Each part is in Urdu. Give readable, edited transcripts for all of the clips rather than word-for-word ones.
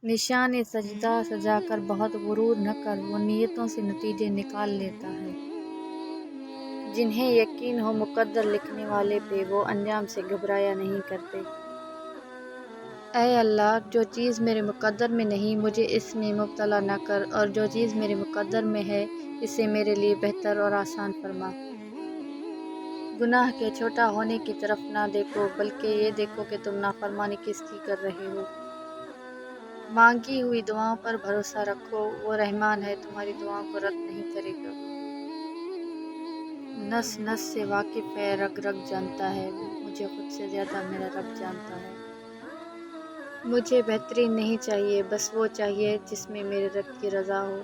نشان سجدہ سجا کر بہت غرور نہ کر، وہ نیتوں سے نتیجے نکال لیتا ہے۔ جنہیں یقین ہو مقدر لکھنے والے پہ، وہ انجام سے گھبرایا نہیں کرتے۔ اے اللہ، جو چیز میرے مقدر میں نہیں مجھے اس میں مبتلا نہ کر، اور جو چیز میرے مقدر میں ہے اسے میرے لیے بہتر اور آسان فرما۔ گناہ کے چھوٹا ہونے کی طرف نہ دیکھو، بلکہ یہ دیکھو کہ تم نافرمانی کس کی کر رہے ہو۔ مانگی ہوئی دعاؤں پر بھروسہ رکھو، وہ رحمان ہے، تمہاری دعاؤں کو رد نہیں کرے گا۔ نس نس سے واقف ہے، رگ رگ جانتا ہے، مجھے خود سے زیادہ میرا رب جانتا ہے۔ مجھے بہترین نہیں چاہیے، بس وہ چاہیے جس میں میرے رب کی رضا ہو۔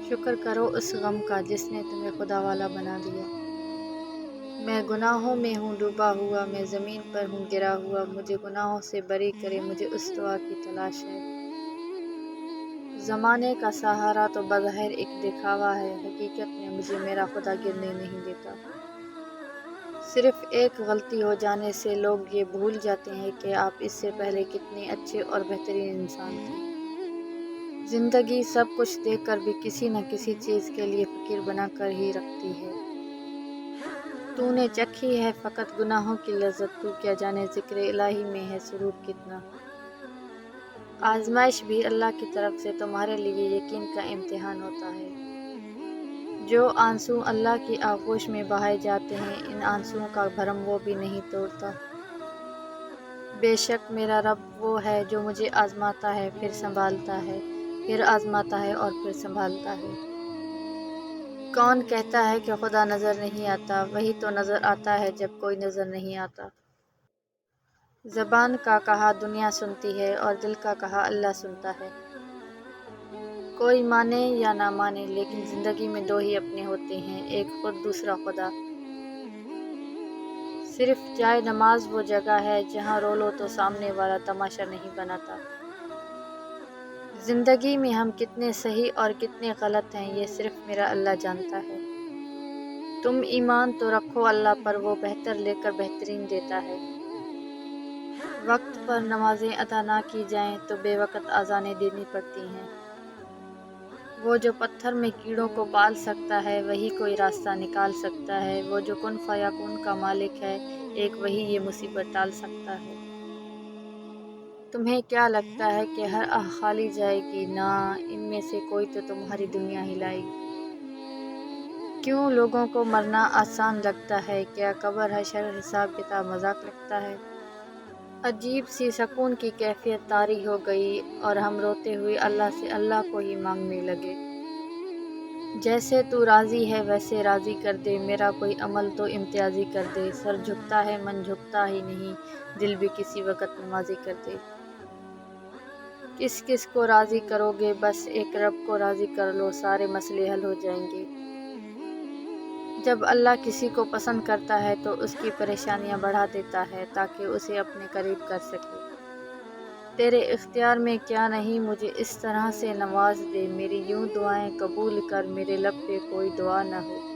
شکر کرو اس غم کا جس نے تمہیں خدا والا بنا دیا۔ میں گناہوں میں ہوں ڈوبا ہوا، میں زمین پر ہوں گرا ہوا، مجھے گناہوں سے بری کرے، مجھے اس دعا کی تلاش ہے۔ زمانے کا سہارا تو بظاہر ایک دکھاوا ہے، حقیقت میں مجھے میرا خدا گرنے نہیں دیتا۔ صرف ایک غلطی ہو جانے سے لوگ یہ بھول جاتے ہیں کہ آپ اس سے پہلے کتنے اچھے اور بہترین انسان تھے۔ زندگی سب کچھ دے کر بھی کسی نہ کسی چیز کے لیے فقیر بنا کر ہی رکھتی ہے۔ تو نے چکھی ہے فقط گناہوں کی لذت، تو کیا جانے ذکر الہی میں ہے سرور کتنا۔ آزمائش بھی اللہ کی طرف سے تمہارے لیے یقین کا امتحان ہوتا ہے۔ جو آنسو اللہ کی آغوش میں بہائے جاتے ہیں، ان آنسوؤں کا بھرم وہ بھی نہیں توڑتا۔ بے شک میرا رب وہ ہے جو مجھے آزماتا ہے، پھر سنبھالتا ہے، پھر آزماتا ہے اور پھر سنبھالتا ہے۔ کون کہتا ہے کہ خدا نظر نہیں آتا؟ وہی تو نظر آتا ہے جب کوئی نظر نہیں آتا۔ زبان کا کہا دنیا سنتی ہے، اور دل کا کہا اللہ سنتا ہے۔ کوئی مانے یا نہ مانے، لیکن زندگی میں دو ہی اپنے ہوتے ہیں، ایک خود دوسرا خدا۔ صرف جائے نماز وہ جگہ ہے جہاں رو لو تو سامنے والا تماشا نہیں بناتا۔ زندگی میں ہم کتنے صحیح اور کتنے غلط ہیں، یہ صرف میرا اللہ جانتا ہے۔ تم ایمان تو رکھو اللہ پر، وہ بہتر لے کر بہترین دیتا ہے۔ وقت پر نمازیں ادا نہ کی جائیں تو بے وقت اذانیں دینی پڑتی ہیں۔ وہ جو پتھر میں کیڑوں کو پال سکتا ہے، وہی کوئی راستہ نکال سکتا ہے۔ وہ جو کن فیکون کا مالک ہے، ایک وہی یہ مصیبت ٹال سکتا ہے۔ تمہیں کیا لگتا ہے کہ ہر آہ خالی جائے گی؟ نہ، ان میں سے کوئی تو تمہاری دنیا ہلائے گی۔ کیوں لوگوں کو مرنا آسان لگتا ہے؟ کیا قبر حشر حساب کتاب مذاق لگتا ہے؟ عجیب سی سکون کی کیفیت طاری ہو گئی، اور ہم روتے ہوئے اللہ سے اللہ کو ہی مانگنے لگے۔ جیسے تو راضی ہے ویسے راضی کر دے، میرا کوئی عمل تو امتیازی کر دے۔ سر جھکتا ہے من جھکتا ہی نہیں، دل بھی کسی وقت نمازی کر دے۔ کس کس کو راضی کرو گے؟ بس ایک رب کو راضی کر لو، سارے مسئلے حل ہو جائیں گے۔ جب اللہ کسی کو پسند کرتا ہے تو اس کی پریشانیاں بڑھا دیتا ہے تاکہ اسے اپنے قریب کر سکے۔ تیرے اختیار میں کیا نہیں، مجھے اس طرح سے نواز دے، میری یوں دعائیں قبول کر، میرے لب پہ کوئی دعا نہ ہو۔